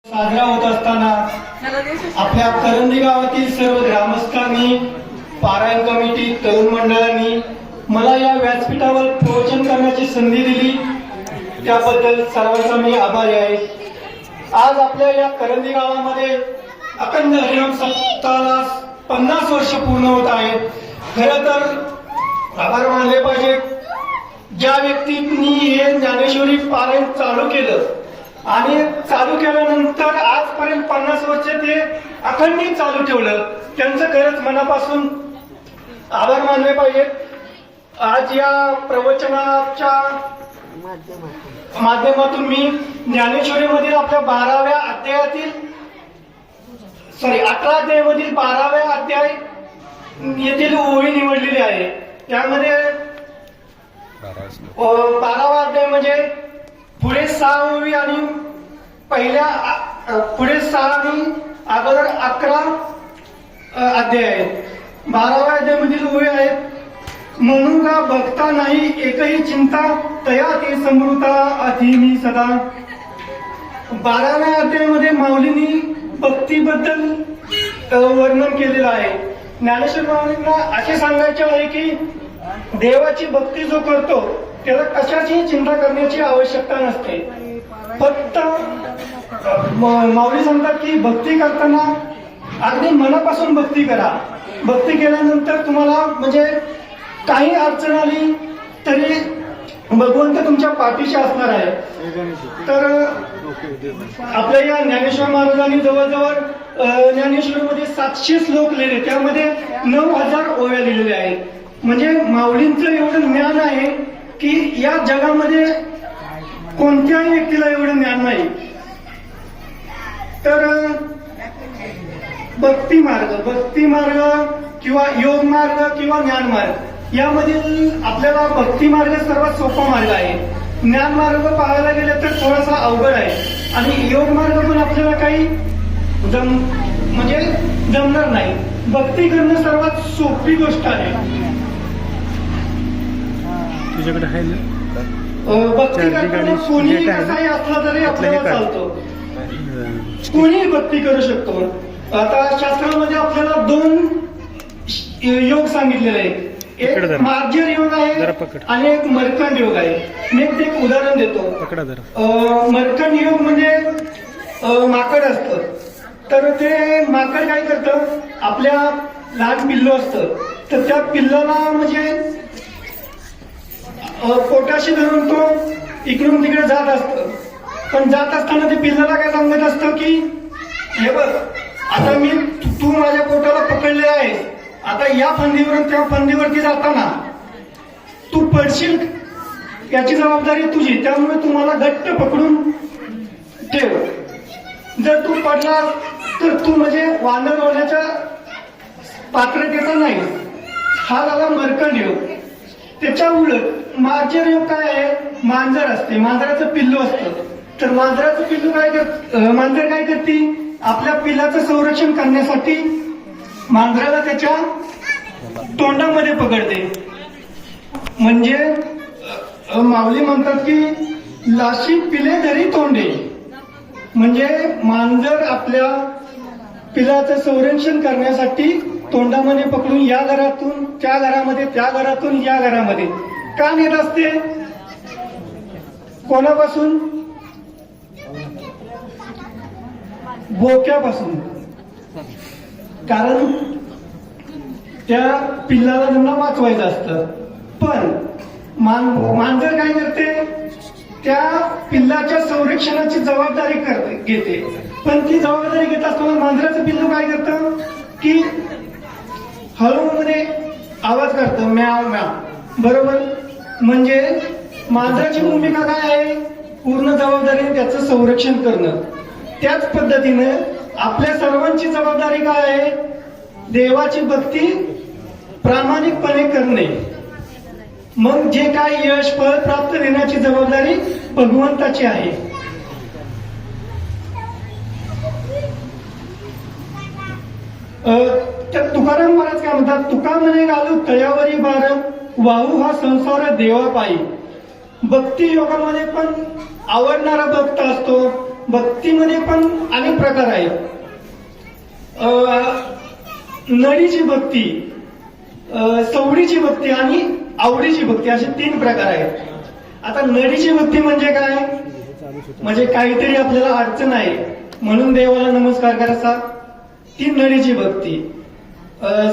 साजरा होत असताना आपल्या करंदी गावातील सर्व ग्रामस्थांनी, पारायण कमिटी, तरुण मंडळांनी मला या व्यासपीठावर प्रवचन करण्याची संधी दिली, त्याबद्दल सर्वांचा मी आभारी आहे. आज आपल्या या करंदी गावामध्ये अखंड हरिनाम सप्ताहाला 50 वर्ष पूर्ण होत आहेत. खरं तर आभार मानले पाहिजे ज्या व्यक्तींनी हे ज्ञानेश्वरी पारायण चालू केलं आणि चालू केल्यानंतर आजपर्यंत 50 वर्ष ते अखंडित चालू ठेवलं, त्यांचं खरंच मनापासून आभार मानले पाहिजेत. आज या प्रवचनाच्या माध्यमातून मी ज्ञानेश्वरीमधील आपल्या 12व्या अध्यायातील 18 अध्यायामधील 12व्या अध्याय येथील ओळी निवडलेली आहे. त्यामध्ये 12वा अध्याय म्हणजे पुढे 6 ओळी आणि पुढे 6 आणि अगोदर 11 अध्याय आहेत. 12व्या अध्यायामधील ओळी आहेत. म्हणून का बघता नाही एकही चिंता तया ते समृता अधीमी सदा. 12व्या अध्यायामध्ये माऊलींनी भक्तीबद्दल वर्णन केलेलं आहे. ज्ञानेश्वर माऊलींना असे सांगायचे आहे की देवाची भक्ती जो करतो त्याला कशाची चिंता करण्याची आवश्यकता नसते. फक्त माऊली सांगतात की भक्ती करताना अगदी मनापासून भक्ती करा. भक्ती केल्यानंतर तुम्हाला म्हणजे काही अडचण आली तरी भगवंत तुमच्या पाठीशी असणार आहे. तर आपल्या या ज्ञानेश्वर महाराजांनी जवळजवळ ज्ञानेश्वरमध्ये 700 श्लोक लिहिले, त्यामध्ये 9000 ओव्या लिहिलेल्या आहेत. म्हणजे माऊलींचं एवढं ज्ञान आहे की या जगामध्ये कोणत्याही व्यक्तीला एवढं ज्ञान नाही. तर भक्ती मार्ग किंवा योग मार्ग किंवा ज्ञान मार्ग यामधील आपल्याला भक्ती मार्ग सर्वात सोपा मार्ग आहे. ज्ञान मार्ग पाहायला गेले तर थोडासा अवघड आहे आणि योग मार्ग पण आपल्याला काही म्हणजे जमणार नाही. भक्ती करणं सर्वात सोपी गोष्ट आहे. तुझ्याकडे आहे ना भक्ती करताना कोणीही कसाही असला तरी आपल्याला चालतो, कोणीही भक्ती करू शकतो. आता शास्त्रामध्ये आपल्याला 2 योग सांगितलेले आहेत. एक मार्जर योग आहे आणि एक मर्कंड योग आहे. मी एक उदाहरण देतो. मर्कंड योग म्हणजे माकड असतं. तर ते माकड काय करतं, आपल्या लहान पिल्लू असतं तर त्या पिल्लाला म्हणजे पोटाशी धरून तो इकडून तिकडे जात असतं. पण जात असताना ते पिल्लाला काय सांगत असतं की हे बघ, आता तू माझ्या पोटाला पकडले आहेस, आता या फंदीवरून त्या फंदीवरती जाताना तू पडशील याची जबाबदारी तुझी, त्यामुळे तू मला घट्ट पकडून ठेव. जर तू पडला तर तू म्हणजे वानर होण्याच्या पात्रतेचा नाही. हा झाला मर्कंड योग. त्याच्या उलट मार्जर योग काय आहे, मांजर असते, मांजराचं पिल्लू असतं. तर मांजराचं पिल्लू मांजर काय करते, आपल्या पिल्लाचं संरक्षण करण्यासाठी मांजराला त्याच्या तोंडामध्ये पकडते. म्हणजे माऊली म्हणतात की लाशी पिले तरी तोंडे. म्हणजे मांजर आपल्या पिलाचं संरक्षण करण्यासाठी तोंडामध्ये पकडून या घरातून त्या घरामध्ये, त्या घरातून या घरामध्ये का नेत असते. कोणापासून, बोक्यापासून. कारण त्या पिल्लाला त्यांना वाचवायचं असतं. पण मांजर काय करते, त्या पिल्लाच्या संरक्षणाची जबाबदारी घेते. पण ती जबाबदारी घेत असताना मांजराचं पिल्लू काय करतं की हळूमध्ये आवाज करतं, म्याव म्याव. बरोबर. म्हणजे मांजराची भूमिका काय आहे, पूर्ण जबाबदारीने त्याचं संरक्षण करणं. त्याच पद्धतीने आपल्या सर्वांची जबाबदारी काय आहे, देवाची भक्ती प्रामाणिकपणे करणे. मग जे काही यश फळ प्राप्त देण्याची जबाबदारी भगवंताची आहे. तर तुकाराम महाराज काय म्हणतात, तुका म्हणे घालू तयावरी बार, वाहू हा संसार देवा पायी. भक्ती योगामध्ये पण आवडणारा भक्त असतो, भक्तीमध्ये पण अनेक प्रकार आहेत. नळीची भक्ती, सवडीची भक्ती आणि आवडीची भक्ती असे 3 प्रकार आहेत. आता नळीची भक्ती म्हणजे काय? म्हणजे काहीतरी आपल्याला अडचण आहे म्हणून देवाला नमस्कार करायचा, ती नळीची भक्ती.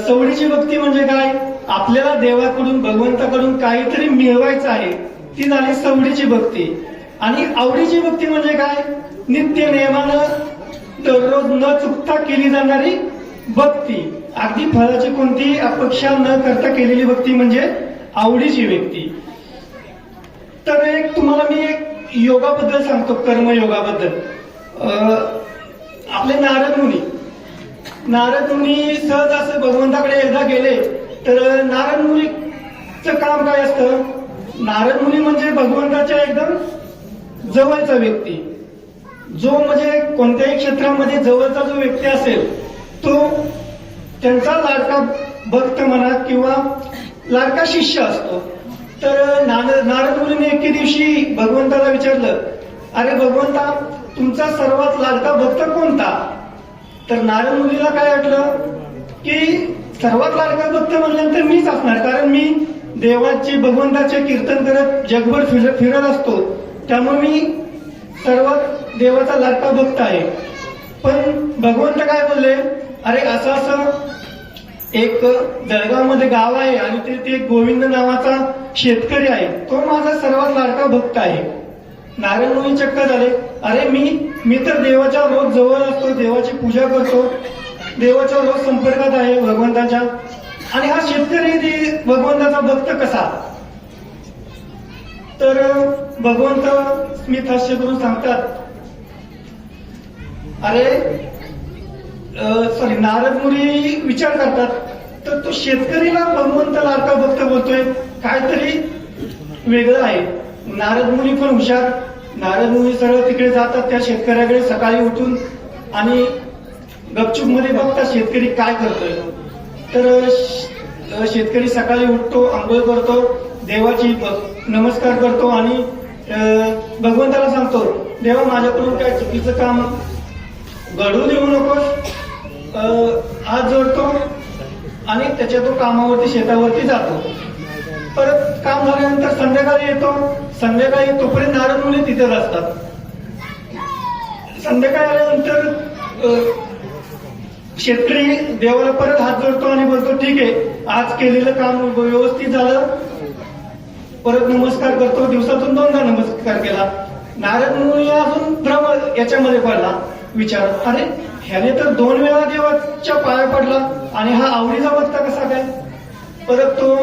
सवडीची भक्ती म्हणजे काय? आपल्याला देवाकडून भगवंताकडून काहीतरी मिळवायचं आहे, ती झाली सवडीची भक्ती. आणि आवडीची भक्ती म्हणजे काय? नित्य नियमानं दररोज न चुकता केली जाणारी भक्ती, अगदी फळाची कोणतीही अपेक्षा न करता केलेली भक्ती म्हणजे आवडीची व्यक्ती. तर तुम्हाला मी एक योगाबद्दल सांगतो, कर्मयोगाबद्दल. आपले नारद मुनी सहज असं भगवंताकडे एकदा गेले. तर नारद मुनीचं काम काय असतं? नारद मुनी म्हणजे भगवंताच्या एकदम जवळचा व्यक्ती, जो म्हणजे कोणत्याही क्षेत्रामध्ये जवळचा जो व्यक्ती असेल तो त्यांचा लाडका भक्त म्हणा किंवा लाडका शिष्य असतो. तर नारद मुनीने एके दिवशी भगवंताला विचारलं, अरे भगवंता, तुमचा सर्वात लाडका भक्त कोणता? तर नारद मुनीला काय वाटलं की सर्वात लाडका भक्त म्हणल्यानंतर मीच असणार, कारण मी देवाचे भगवंताचे कीर्तन करत जगभर फिरत असतो, त्यामुळे मी सर्वात देवाचा लाडका भक्त आहे. पण भगवंत काय बोलले, अरे असं एक जळगावमध्ये गाव आहे आणि ते गोविंद नावाचा शेतकरी आहे, तो माझा सर्वात लाडका भक्त आहे. नारायण मुनी चक्क झाले, अरे मी तर देवाच्या रोज जवळ असतो, देवाची पूजा करतो, देवाच्या रोज संपर्कात आहे भगवंताच्या, आणि हा शेतकरी भगवंताचा भक्त कसा? तर भगवंत स्मित हास्य करून सांगतात, अरे नारद मुनी विचार करतात, तर तो शेतकरीला भगवंत लाडका भक्त बोलतोय, काहीतरी वेगळं आहे. नारद मुनी पण हुशार. नारद मुनी सरळ तिकडे जातात त्या शेतकऱ्याकडे सकाळी उठून आणि गपचूप मध्ये बघतात शेतकरी काय करतोय. तर शेतकरी सकाळी उठतो, आंघोळ करतो, देवाची नमस्कार करतो आणि भगवंताला सांगतो, देवा माझ्याकडून काय चुकीचं काम घडू देऊ नकोस. हात जोडतो आणि त्याच्या तो कामावरती शेतावरती जातो. परत काम झाल्यानंतर संध्याकाळी येतो. संध्याकाळी तोपर्यंत नारद मुनी तिथेच असतात. संध्याकाळी आल्यानंतर शेतकरी देवाला परत हात जोडतो आणि बोलतो, ठीक आहे, आज केलेलं काम व्यवस्थित झालं. परत नमस्कार करतो, दिवसातून 2दा नमस्कार केला. नारद मुनी अजून भ्रम याच्यामध्ये पडला, विचार, अरे ह्याने तर 2 वेळा देवाच्या पाया पडला आणि हा आवडीचा भक्त कसा काय? परत तो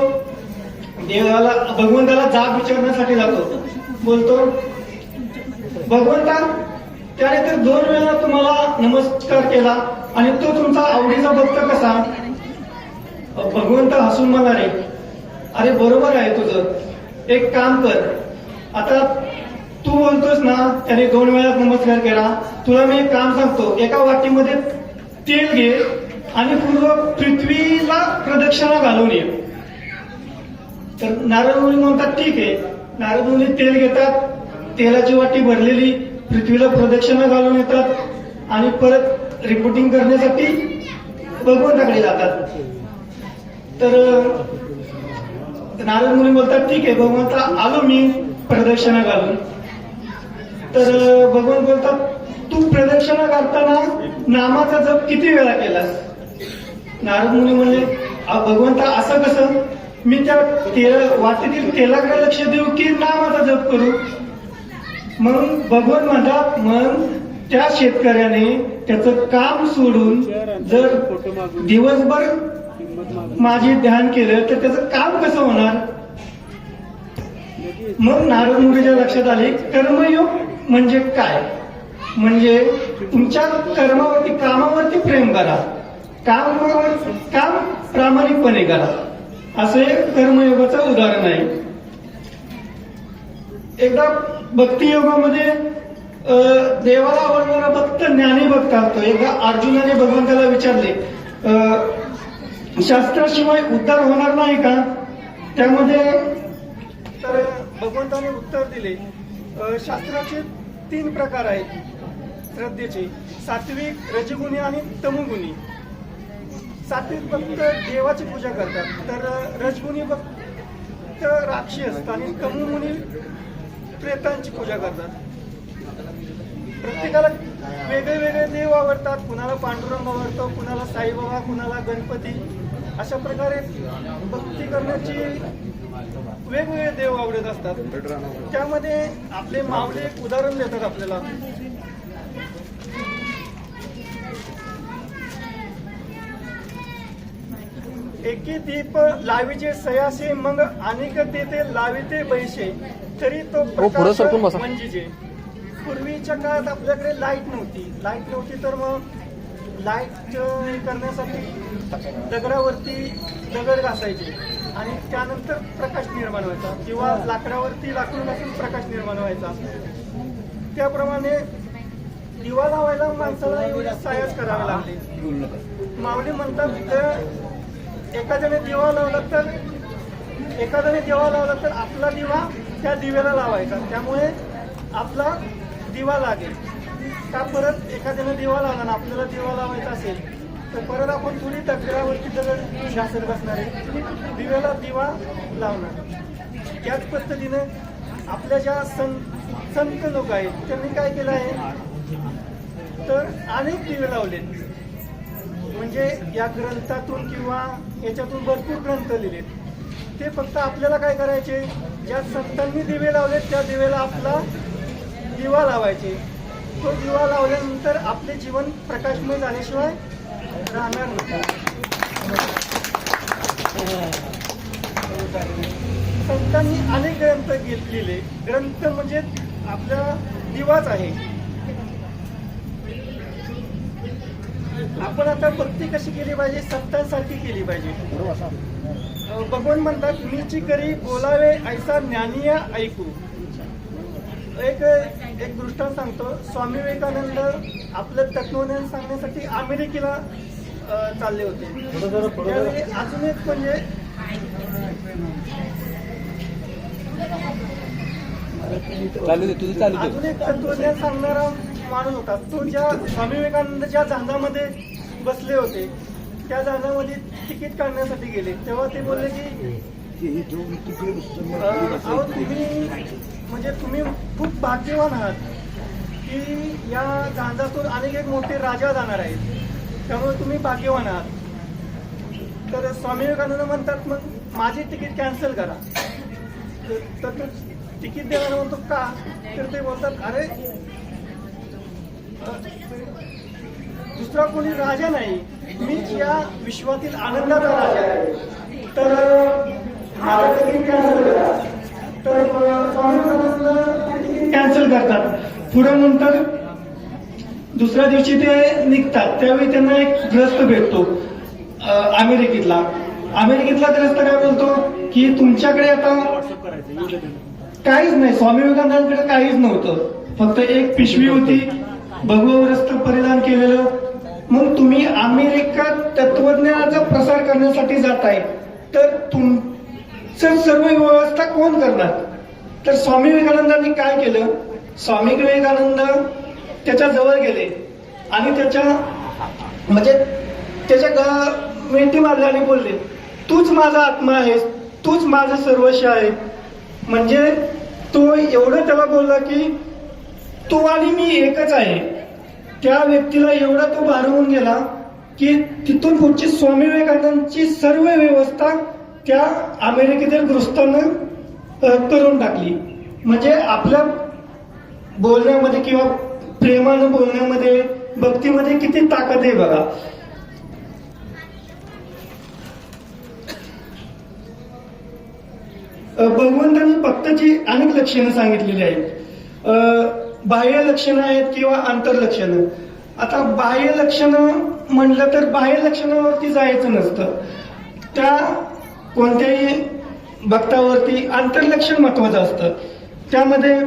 देवाला भगवंताला जाब विचारण्यासाठी जातो. बोलतो, भगवंता, त्याने तर 2 वेळा तुम्हाला नमस्कार केला आणि तो तुमचा आवडीचा भक्त कसा? भगवंत हसून म्हणाले, अरे बरोबर आहे तुझं, एक काम कर, आता तू बोलतोस ना त्याने 2 वेळा नमस्कार केला, तुला मी एक काम सांगतो, एका वाटीमध्ये तेल घे आणि पूर्ण पृथ्वीला प्रदक्षिणा घालून ये. तर नारद मुनी म्हणतात, ठीक आहे. नारद मुनी तेल घेतात, तेलाची वाटी भरलेली पृथ्वीला प्रदक्षिणा घालून येतात आणि परत रिपोर्टिंग करण्यासाठी भगवंताकडे जातात. तर नारद मुनी बोलतात, ठीक आहे भगवंता, आलो मी प्रदक्षिणा घालून. तर भगवान बोलतात, तू प्रदक्षिणा करताना नामाचा जप किती वेळा केलास? नारद मुनी म्हणले, भगवंता असं कसं? मी त्या वाटेतील तेलाकडे लक्ष देऊ की नामाचा जप करू? म्हणून भगवान म्हणतात, मग त्या शेतकऱ्याने त्याचं काम सोडून जर दिवसभर माझे ध्यान केलं तर त्याचं काम कसं होणार? मग नारद मुनीच्या लक्षात आले, कर्मयोग म्हणजे काय? म्हणजे तुमच्या कर्मावरती, कामावरती प्रेम करा, काम प्रामाणिकपणे करा, असं एक कर्मयोगाचं उदाहरण आहे. एकदा भक्ती योगामध्ये देवाला आवडणारा भक्त ज्ञानी भक्त असतो. एकदा अर्जुनाने भगवंताला विचारले, शास्त्राशिवाय उद्धार होणार नाही का? त्यामध्ये तर भगवंताने उत्तर दिले, शास्त्राचे 3 प्रकार आहेत. श्रद्धेचे. सात्विक रजगुणी आणि तमोगुणी. सात्विक फक्त देवाची पूजा करतात, तर रजगुणी फक्त राक्षस आणि तमोगुणी प्रेतांची पूजा करतात. प्रत्येकाला वेगळे वेगळे देव आवडतात. कुणाला पांडुरंग आवडतो, कुणाला साईबाबा, कुणाला गणपती. अशा प्रकारे भक्ती करण्याची वेगवेगळे देव आवडत असतात. त्यामध्ये आपले माऊली एक उदाहरण देतात आपल्याला. एकी दीप लावीचे सयासे, मग अनेक तेथे लाविते बैसे, तरी तो प्रकाश म्हणजे. पूर्वीच्या काळात आपल्याकडे लाईट नव्हती, तर मग लाईट करण्यासाठी दगडावरती दगड घासायचे आणि त्यानंतर प्रकाश निर्माण व्हायचा, किंवा लाकडावरती लाकूड घासून प्रकाश निर्माण व्हायचा. त्याप्रमाणे दिवा लावायला माणसाला एवढे सायास करावे लागले. माऊली म्हणतात एखाद्याने दिवा लावला तर आपला दिवा त्या दिव्याला लावायचा, त्यामुळे आपला दिवा लागेल. का परत एखाद्याने दिवा लावला ना आपल्याला दिवा लावायचा असेल तर परत आपण थोडी दगडावरती दगड घासत बसणार आहे, दिव्याला दिवा लावणार. त्याच पद्धतीनं आपल्या ज्या संत लोक आहेत त्यांनी काय केलं आहे तर अनेक दिवे लावलेत. म्हणजे या ग्रंथातून किंवा याच्यातून भरपूर ग्रंथ लिहिलेत. ते फक्त आपल्याला काय करायचे, ज्या संतांनी दिवे लावलेत त्या दिवेला आपला दिवा लावायचे. तो दिवा लावल्यानंतर आपले जीवन प्रकाशमय झाल्याशिवाय राहणार नाही. संतांनी अनेक ग्रंथ लिहिले. ग्रंथ म्हणजे आपला दिवाच आहे. आपण आता भक्ती कशी केली पाहिजे, संतांसारखी केली पाहिजे. भगवान म्हणतात मीची करी बोलावे ऐसा ज्ञानीय ऐकू. एक दृष्टांत सांगतो. स्वामी विवेकानंद आपलं तत्वज्ञान सांगण्यासाठी अमेरिकेला चालले होते. त्यावेळी अजून एक म्हणजे अजून एक तत्वज्ञान सांगणारा माणूस होता. तो ज्या स्वामी विवेकानंद ज्या जहाजामध्ये बसले होते त्या जहाजामध्ये तिकीट काढण्यासाठी गेले, तेव्हा ते बोलले की अहो तुम्ही खूप भाग्यवान आहात की या जहाजातून अनेक एक मोठे राजा जाणार आहेत, त्यामुळे तुम्ही भाग्यवान आहात. तर स्वामी विवेकानंद म्हणतात मग माझी तिकीट कॅन्सल करा. तर तो तिकीट देणारा म्हणतो का, तर ते बोलतात अरे दुसरा कोणी राजा नाही, मीच या विश्वातील आनंदाचा राजा आहे, तर माझं तिकीट कॅन्सल करा. तर कॅन्सल करतात. पुढे नंतर दुसऱ्या दिवशी ते निघतात. त्यावेळी त्यांना एक ग्रस्त भेटतो अमेरिकेतला ग्रस्त काय बोलतो की तुमच्याकडे आता काहीच नाही. स्वामी विवेकानंदांकडे काहीच नव्हतं, फक्त एक पिशवी होती, भगवं वस्त्र परिधान केलेलं. मग तुम्ही अमेरिकेत तत्वज्ञानाचा प्रसार करण्यासाठी जाताय, तर तुमचं सर्व व्यवस्था कोण करणार. तर स्वामी विवेकानंदांनी काय केलं, स्वामी विवेकानंद त्याच्या जवळ गेले आणि त्याच्या वेंटी मारल्या आणि बोलले तूच माझा आत्मा आहेस, तूच माझं सर्वस्व आहे. म्हणजे तो एवढं त्याला बोलला की तू आणि मी एकच आहे. त्या व्यक्तीला एवढा तो भारावून गेला की तिथून पुढची स्वामी विवेकानंदांची सर्व व्यवस्था त्या अमेरिकेतील गृहस्थानं करून टाकली. म्हणजे आपल्या बोलण्यामध्ये किंवा प्रेमानं बोलण्यामध्ये भक्तीमध्ये किती ताकद आहे बघा. भगवंतांनी भक्ताची अनेक लक्षणं सांगितलेली आहेत. बाह्य लक्षणं आहेत किंवा आंतरलक्षणं. आता बाह्य लक्षणं म्हणलं तर बाह्य लक्षणावरती जायचं नसतं, त्या कोणत्याही भक्तावरती आंतरलक्षण महत्वाचं असतं. त्यामध्ये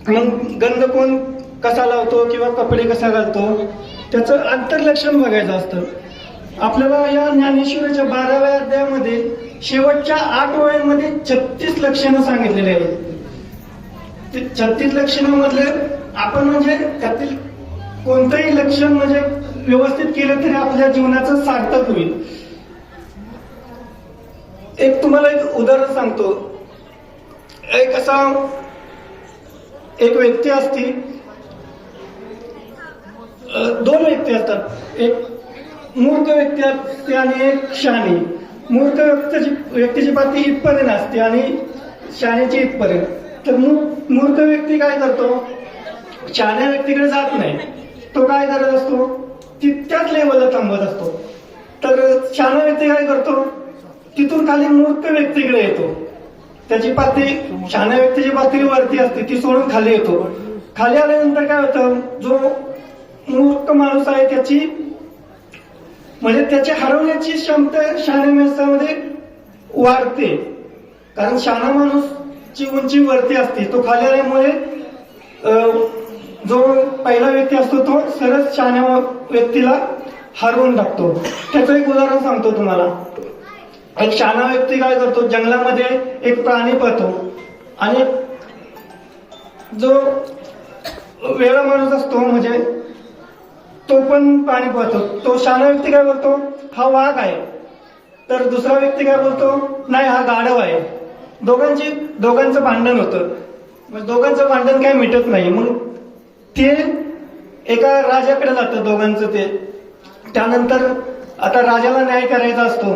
मग गंध कोण कसा लावतो किंवा कपडे कसा घालतो त्याचं आंतरलक्षण बघायचं असतं. आपल्याला या ज्ञानेश्वरीच्या 12व्या अध्यायामध्ये शेवटच्या 8 ओळींमध्ये 36 लक्षणं सांगितलेली आहेत. ते 36 लक्षणांमधले आपण म्हणजे त्यातील कोणतंही लक्षण म्हणजे व्यवस्थित केलं तरी आपल्या जीवनाचं सार्थक होईल. एक तुम्हाला एक उदाहरण सांगतो. एक व्यक्ती असती, दोन व्यक्ती असतात, एक मूर्ख व्यक्ती असते आणि एक शहाणी. मूर्ख व्यक्तीची पाती इथपर्यंत असते आणि शहाण्याची इथपर्यंत. तर मूर्ख व्यक्ती काय करतो, शहाण्या व्यक्तीकडे जात नाही. तो काय करत असतो, तितक्याच लेवलला थांबत असतो. तर शहाणा व्यक्ती काय करतो, तिथून खाली मूर्ख व्यक्तीकडे येतो. त्याची पाती, शहाण्या व्यक्तीची पातळी वरती असते, ती सोडून खाली येतो. खाली आल्यानंतर काय होतं, जो मूर्ख माणूस आहे त्याची म्हणजे त्याची हरवण्याची क्षमता शहाण्या माणसामध्ये वाढते. कारण शहाणा माणूसची उंची वरती असते, तो खाली आल्यामुळे जो पहिला व्यक्ती असतो तो सरळ शहाण्या व्यक्तीला हरवून टाकतो. त्याचं एक उदाहरण सांगतो तुम्हाला. एक शहाणा व्यक्ती काय करतो, जंगलामध्ये एक प्राणी पाहतो आणि जो वेळा माणूस असतो म्हणजे तो पण प्राणी पाहतो. तो शहाणा व्यक्ती काय बोलतो, हा वाघ आहे. तर दुसरा व्यक्ती काय बोलतो, नाही हा गाढव आहे. दोघांचं भांडण होतं. मग दोघांचं भांडण काय मिटत नाही. मग ते एका राजाकडे जातं दोघांचं. ते त्यानंतर आता राजाला न्याय करायचा असतो.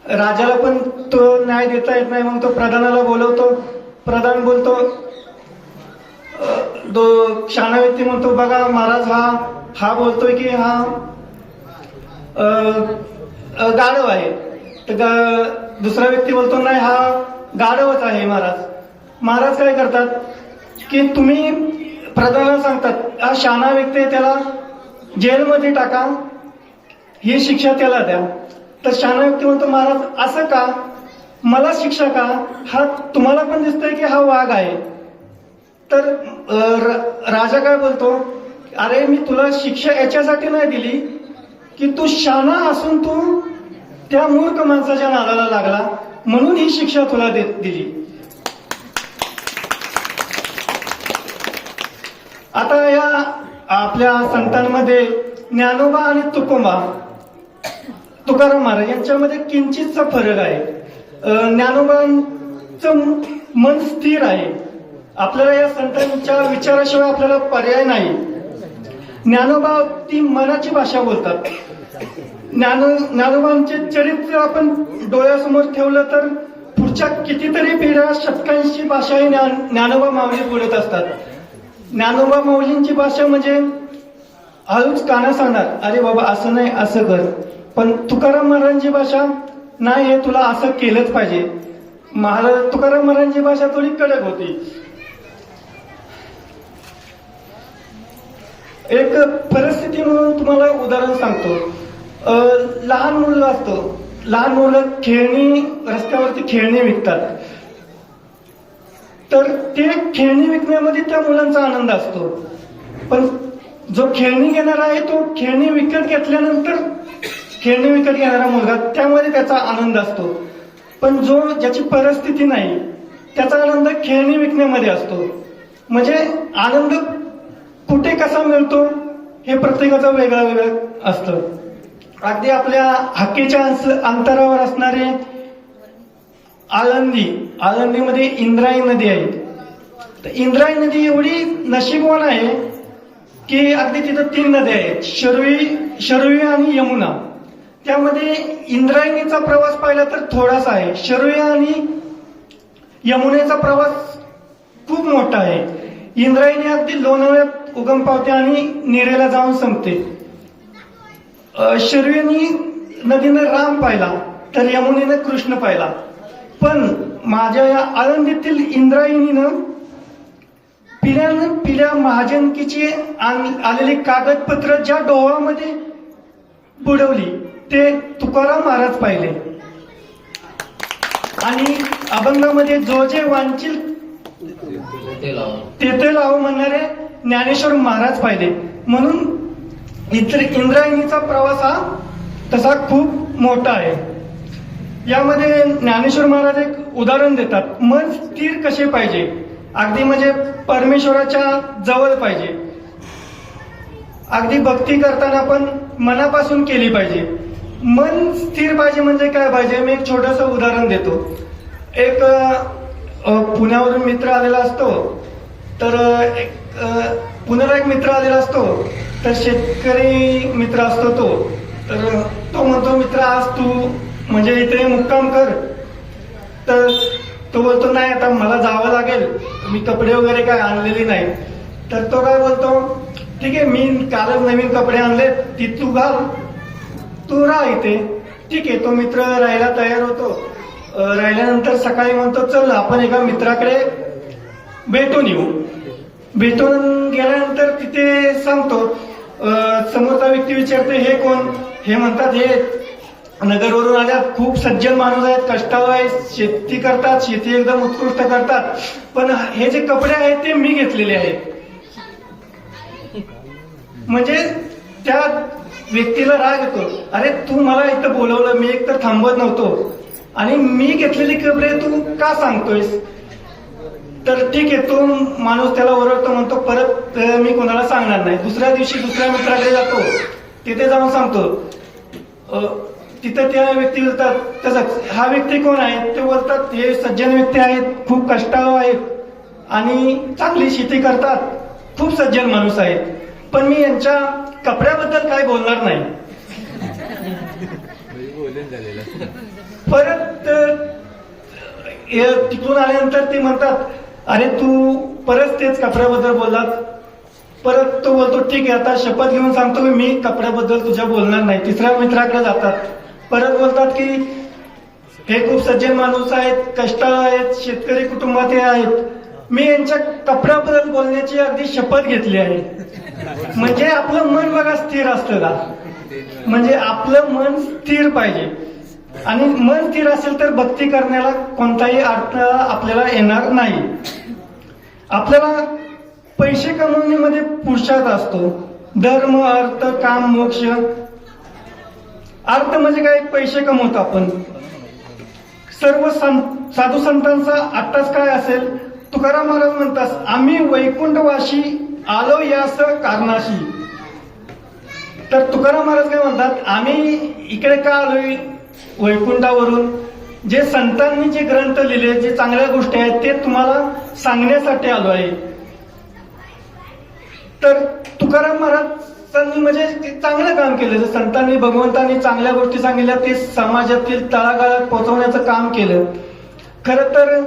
राजाला पण तो न्याय देता येत नाही. मग तो प्रधानाला बोलवतो. प्रधान बोलतो, शहाणा व्यक्ती म्हणतो, बघा महाराज, हा बोलतोय की हा गाढव आहे. तर दुसरा व्यक्ती बोलतो, नाही हा गाढवच आहे महाराज. महाराज काय करतात की तुम्ही प्रधानाला सांगतात, हा शहाणा व्यक्ती आहे, त्याला जेलमध्ये टाका, ही शिक्षा त्याला द्या. तर शहाणा व्यक्ती म्हणतो, महाराज असं का, मला शिक्षा का, हा तुम्हाला पण दिसतोय की हा वाघ आहे. तर राजा काय बोलतो, अरे मी तुला शिक्षा याच्यासाठी नाही दिली की तू शहाणा असून तू त्या मूर्ख माणसाच्या नादाला लागला, म्हणून ही शिक्षा तुला दिली. आता या आपल्या संतांमध्ये ज्ञानोबा आणि तुकाराम महाराज यांच्यामध्ये किंचितचा फरक आहे. ज्ञानोबांचं मन स्थिर आहे. आपल्याला या संतांच्या विचाराशिवाय आपल्याला पर्याय नाही. ज्ञानोबा ती मनाची भाषा बोलतात. ज्ञानोबांचे चरित्र आपण डोळ्यासमोर ठेवलं तर पुढच्या कितीतरी पिढ्या, शतकांची भाषा ही ज्ञानोबा माऊली बोलत असतात. ज्ञानोबा माऊलींची भाषा म्हणजे हळूच काना सांगणार, अरे बाबा असं नाही, असं कर. पण तुकाराम महाराजांची भाषा, नाही हे तुला असं केलंच पाहिजे. तुकाराम महाराजांची भाषा थोडी कडक होती. एक परिस्थिती म्हणून तुम्हाला उदाहरण सांगतो. लहान मुलं असतं, लहान मुलं रस्त्यावरती खेळणी विकतात. तर ते खेळणी विकण्यामध्ये त्या मुलांचा आनंद असतो. पण जो खेळणी घेणारा आहे तो खेळणी विकत घेतल्यानंतर खेळणी विकत घेणारा मुलगा, त्यामध्ये त्याचा आनंद असतो. पण ज्याची परिस्थिती नाही त्याचा आनंद खेळणी विकण्यामध्ये असतो. म्हणजे आनंद कुठे कसा मिळतो हे प्रत्येकाचं वेगळं वेगळं असतं. अगदी आपल्या हाकेच्या अंतरावर असणारे आळंदीमध्ये इंद्रायणी नदी आहे. तर इंद्रायणी नदी एवढी नशीबवान आहे की अगदी तिथं 3 नद्या आहेत, शरवी आणि यमुना. त्यामध्ये इंद्रायणीचा प्रवास पाहिला तर थोडासा आहे, शरवी आणि यमुनेचा प्रवास खूप मोठा आहे. इंद्रायणी अगदी लोणावळ्यात उगम पावते आणि निरेला जाऊन संपते. शरवी नदीनं राम पाहिला तर यमुनेनं कृष्ण पाहिला. पण माझ्या या आळंदीतील इंद्रायणीनं पिढ्या महाजनकीची आलेली कागदपत्र ज्या डोहामध्ये बुडवली ते तुकाराम महाराज पाहिले. आणि अभंगामध्ये जो जे वांचील तेथे लावू म्हणणारे ज्ञानेश्वर महाराज पाहिले. म्हणून इंद्रायणीचा प्रवास हा तसा खूप मोठा आहे. यामध्ये ज्ञानेश्वर महाराज एक उदाहरण देतात, मन स्थिर कसे पाहिजे, अगदी म्हणजे परमेश्वराच्या जवळ पाहिजे. अगदी भक्ती करताना पण मनापासून केली पाहिजे. मन स्थिर पाहिजे म्हणजे काय पाहिजे, मी एक छोटंसं उदाहरण देतो. एक पुण्यावरून मित्र आलेला असतो, तर पुण्याला एक मित्र आलेला असतो, तर शेतकरी मित्र असतो तो. तर तो म्हणतो, मित्र आज तू म्हणजे इथे मुक्काम कर. तर तो बोलतो, नाही आता मला जावं लागेल, मी कपडे वगैरे काय आणलेली नाही. तर तो काय बोलतो, ठीक आहे मी कालच नवीन कपडे आणले, ती तू घाल, तू राह इथे. ठीक आहे, तो मित्र राहायला तयार होतो. राहिल्यानंतर सकाळी म्हणतो, चल आपण एका मित्राकडे भेटून येऊ. भेटून गेल्यानंतर तिथे सांगतो, समोरचा व्यक्ती विचारते, हे कोण? हे म्हणतात, हे नगरवरून आल्यात, खूप सज्जन माणूस आहेत, कष्टाळू आहेत, शेती करतात, शेती एकदम उत्कृष्ट करतात, पण हे जे कपडे आहेत ते मी घेतलेले आहेत. म्हणजे त्या व्यक्तीला राग येतो, अरे तू मला इथं बोलवलं, मी एक तर थांबवत नव्हतो आणि मी घेतलेले कपडे तू का सांगतोयस? तर ठीक आहे, तो माणूस त्याला ओरडतो, म्हणतो परत मी कोणाला सांगणार नाही. दुसऱ्या दिवशी दुसऱ्या मित्राकडे जातो, तिथे जाऊन सांगतो. तिथं त्या व्यक्ती बोलतात, तसंच हा व्यक्ती कोण आहे? ते बोलतात, हे सज्जन व्यक्ती आहेत, खूप कष्टाळू आहेत आणि चांगली शेती करतात, खूप सज्जन माणूस आहेत, पण मी यांच्या कपड्याबद्दल काय बोलणार नाही. परत तिकडून आल्यानंतर ते म्हणतात, अरे तू परत तेच कपड्याबद्दल बोललात. परत तो बोलतो, ठीक आहे आता शपथ घेऊन सांगतो की मी कपड्याबद्दल तुझ्या बोलणार नाही. तिसऱ्या मित्राकडे जातात, परत बोलतात की हे खूप सज्जन माणूस आहेत, कष्टाळू आहेत, शेतकरी कुटुंबात आहेत, मी यांच्या कपड्याबद्दल बोलण्याची अगदी शपथ घेतली आहे. म्हणजे आपलं मन बघा स्थिर असतं का? म्हणजे आपलं मन स्थिर पाहिजे, आणि मन स्थिर असेल तर भक्ती करण्याला कोणताही अडथळा आपल्याला येणार नाही. आपल्याला पैसे कमवण्यामध्ये पुरुषार्थ असतो. धर्म, अर्थ, काम, मोक्ष. अर्थ म्हणजे काय? पैसे कमवतो आपण. सर्व साधू संतांचा अट्टास काय असेल? तुकाराम महाराज म्हणतात, आम्ही वैकुंठवाशी आलो यास कारणाशी. तर तुकाराम महाराज काय म्हणतात, आम्ही इकडे का आलोय वैकुंठावरून? जे संतांनी जे ग्रंथ लिहिले, जे चांगल्या गोष्टी आहेत ते तुम्हाला सांगण्यासाठी आलो आहे. तर तुकाराम महाराजांनी म्हणजे चांगलं काम केलं. जे संतांनी, भगवंतांनी चांगल्या गोष्टी सांगितल्या, ते समाजातील तळागाळात पोहोचवण्याचं काम केलं. खरं तर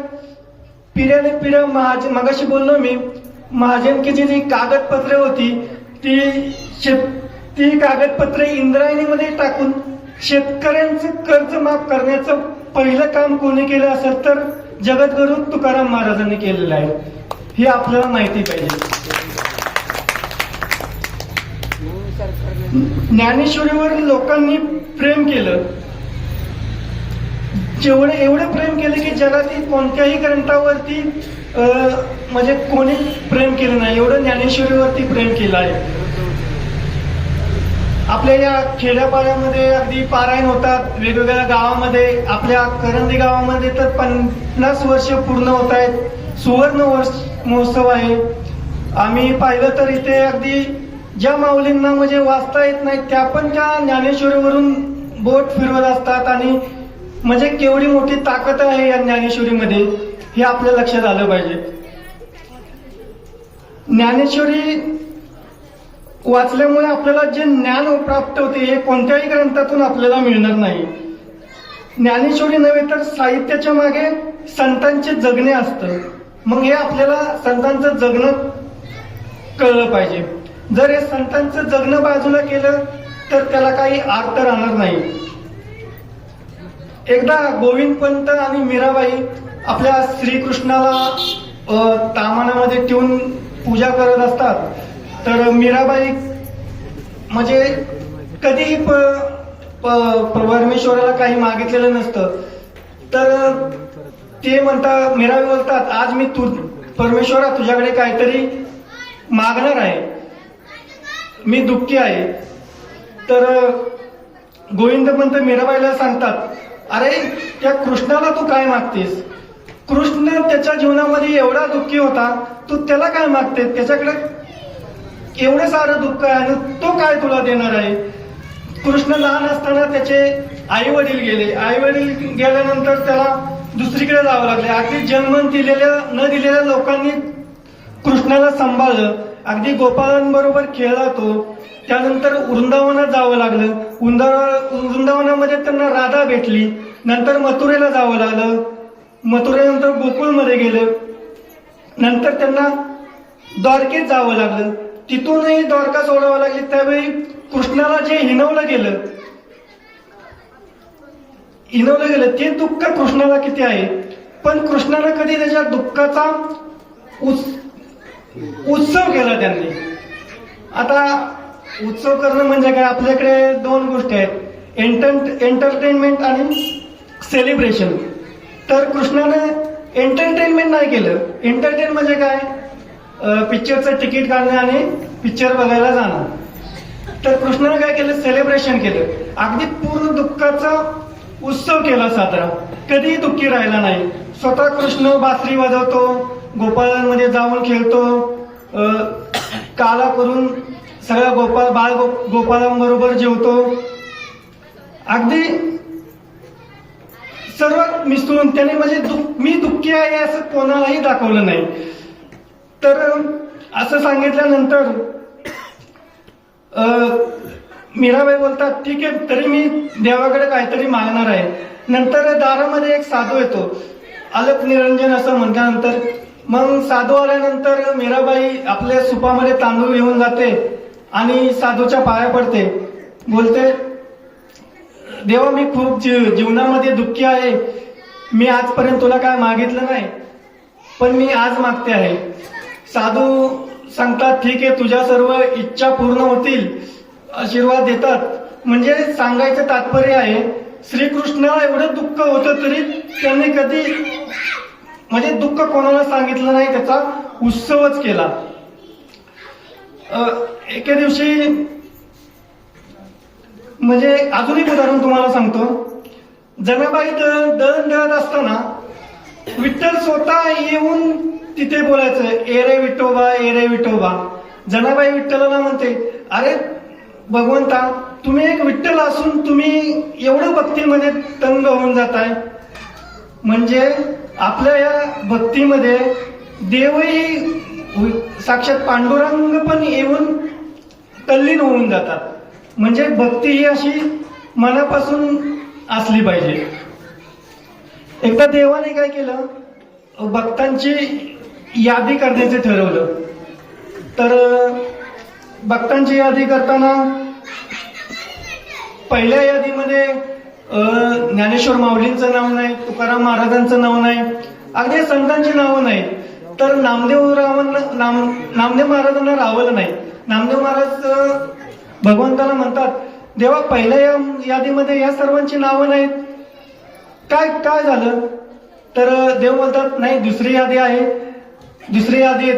पिढ्याने पिढ्या मगाशी बोललो मी, महाजनकीची जी कागदपत्रे होती ती कागदपत्रे इंद्रायणीमध्ये टाकून शेतकऱ्यांचं कर्ज माफ करण्याचं पहिलं काम कोणी केलं असेल तर जगद्गुरू तुकाराम महाराजांनी केलेलं आहे. हे आपल्याला माहिती पाहिजे. ज्ञानेश्वरीवर लोकांनी प्रेम केलं, एवढं प्रेम केलं की जगातील कोणत्याही ग्रंथावरती म्हणजे कोणी प्रेम केलं नाही, एवढं ज्ञानेश्वरीवरती प्रेम केलं आहे. आपल्या या खेड्यापाड्यामध्ये अगदी पारायण होतात, वेगवेगळ्या गावामध्ये, आपल्या करंदी गावामध्ये तर 50 वर्ष पूर्ण होत आहेत. सुवर्ण वर्ष महोत्सव आहे. आम्ही पाहिलं तर इथे अगदी ज्या माऊलींना म्हणजे वाचता येत नाही त्या पण त्या ज्ञानेश्वरीवरून बोट फिरवत असतात, आणि म्हणजे केवढी मोठी ताकद आहे या ज्ञानेश्वरीमध्ये हे आपल्या लक्षात आलं पाहिजे. ज्ञानेश्वरी वाचल्यामुळे आपल्याला जे ज्ञान प्राप्त होते हे कोणत्याही ग्रंथातून आपल्याला मिळणार नाही. ज्ञानेश्वरी नव्हे तर साहित्याच्या मागे संतांचे जगणे असतं. मग हे आपल्याला संतांचं जगणं कळलं पाहिजे. जर हे संतांचं जगणं बाजूला केलं तर त्याला काही अर्थ राहणार नाही. एकदा गोविंदपंत आणि मीराबाई आपल्या श्रीकृष्णाला तामानामध्ये ठेवून पूजा करत असतात. तर मीराबाई म्हणजे कधीही परमेश्वराला काही मागितलेलं नसतं. तर ते म्हणतात, मीराबाई बोलतात, आज मी परमेश्वरा तुझ्याकडे काहीतरी मागणार आहे, मी दुःखी आहे. तर गोविंदपंत मीराबाईला सांगतात, अरे त्या कृष्णाला तू काय मागतेस? कृष्ण त्याच्या जीवनामध्ये एवढा दुःखी होता, तू त्याला काय मागते? त्याच्याकडे एवढं सारं दुःख आहे आणि तो काय तुला देणार आहे. कृष्ण लहान असताना त्याचे आई वडील गेले. आई वडील गेल्यानंतर त्याला दुसरीकडे जावं लागले. अगदी जन्म न दिलेल्या लोकांनी कृष्णाला सांभाळलं. अगदी गोपाळांबरोबर खेळला तो. त्यानंतर वृंदावनात जावं लागलं. वृंदावनामध्ये त्यांना राधा भेटली. नंतर मथुरेला जावं लागलं. मथुरेनंतर गोकुळमध्ये गेलं. नंतर त्यांना द्वारकेत जावं लागलं. तिथूनही द्वारका सोडावं लागली. त्यावेळी कृष्णाला जे हिणवलं गेलं ते दुःख कृष्णाला किती आहे. पण कृष्णाला कधी त्याच्या दुःखाचा उत्सव केला त्यांनी. आता उत्सव करणं म्हणजे काय, आपल्याकडे दोन गोष्टी आहेत, एंटरटेनमेंट आणि सेलिब्रेशन. तर कृष्णाने एंटरटेनमेंट नाही केलं. एंटरटेन म्हणजे काय, पिक्चरचं तिकीट काढणं आणि पिक्चर बघायला जाणं. तर कृष्णाने काय केलं, सेलिब्रेशन केलं. अगदी पूर्ण दुःखाचा उत्सव केला साजरा. कधीही दुःखी राहिला नाही. स्वतः कृष्ण बासरी वाजवतो, गोपाळांमध्ये जाऊन खेळतो, काला करून सगळ्या गोपाळांबरोबर जेवतो. अगदी सर्व मिसळून त्याने म्हणजे मी दुःखी आहे असं कोणालाही दाखवलं नाही. तर असं सांगितल्यानंतर मीराबाई बोलतात, ठीक आहे, तरी मी देवाकडे काहीतरी मागणार आहे. नंतर दारामध्ये एक साधू येतो, अलक निरंजन असं म्हटल्यानंतर मग साधू आल्यानंतर मीराबाई आपल्या सुपामध्ये तांदूळ घेऊन जाते आणि साधूच्या पाया पडते. बोलते, देवा, मी खूप जीवनामध्ये दुःखी आहे. मी आजपर्यंत तुला काय मागितलं नाही, पण मी आज मागते आहे. साधू सांगतात, ठीक आहे, तुझ्या सर्व इच्छा पूर्ण होतील, आशीर्वाद देतात. म्हणजे सांगायचं तात्पर्य आहे, श्रीकृष्णाला एवढं दुःख होतं तरी त्यांनी कधी म्हणजे दुःख कोणाला सांगितलं नाही, त्याचा उत्सवच केला. एके दिवशी म्हणजे अजून एक उदाहरण तुम्हाला सांगतो. जनाबाई दळण दळत असताना विठ्ठल स्वतः येऊन तिथे बोलायचं, ए रे विठोबा, ए रे विठोबा. जनाबाई विठ्ठलाला म्हणते, अरे भगवंता, तुम्ही एक विठ्ठल असून तुम्ही एवढं भक्तीमध्ये तंग होऊन जाताय. म्हणजे आपल्या या भक्तीमध्ये देवही साक्षात पांडुरंग पण येऊन तल्लीन होऊन जातात. म्हणजे भक्ती ही अशी मनापासून असली पाहिजे. एकदा देवाने काय केलं, भक्तांची यादी करण्याचे ठरवलं. तर भक्तांची यादी करताना पहिल्या यादीमध्ये ज्ञानेश्वर माऊलींचं नाव नाही, तुकाराम महाराजांचं नाव नाही, अगदी संतांची नावं नाही. तर नामदेव महाराजांना रावलं नाही. नामदेव महाराज भगवंताला म्हणतात, देवा, पहिल्या यादीमध्ये या सर्वांची नावं नाहीत, काय झालं. तर देव बोलतात, नाही, दुसरी यादी आहे. दुसरी यादी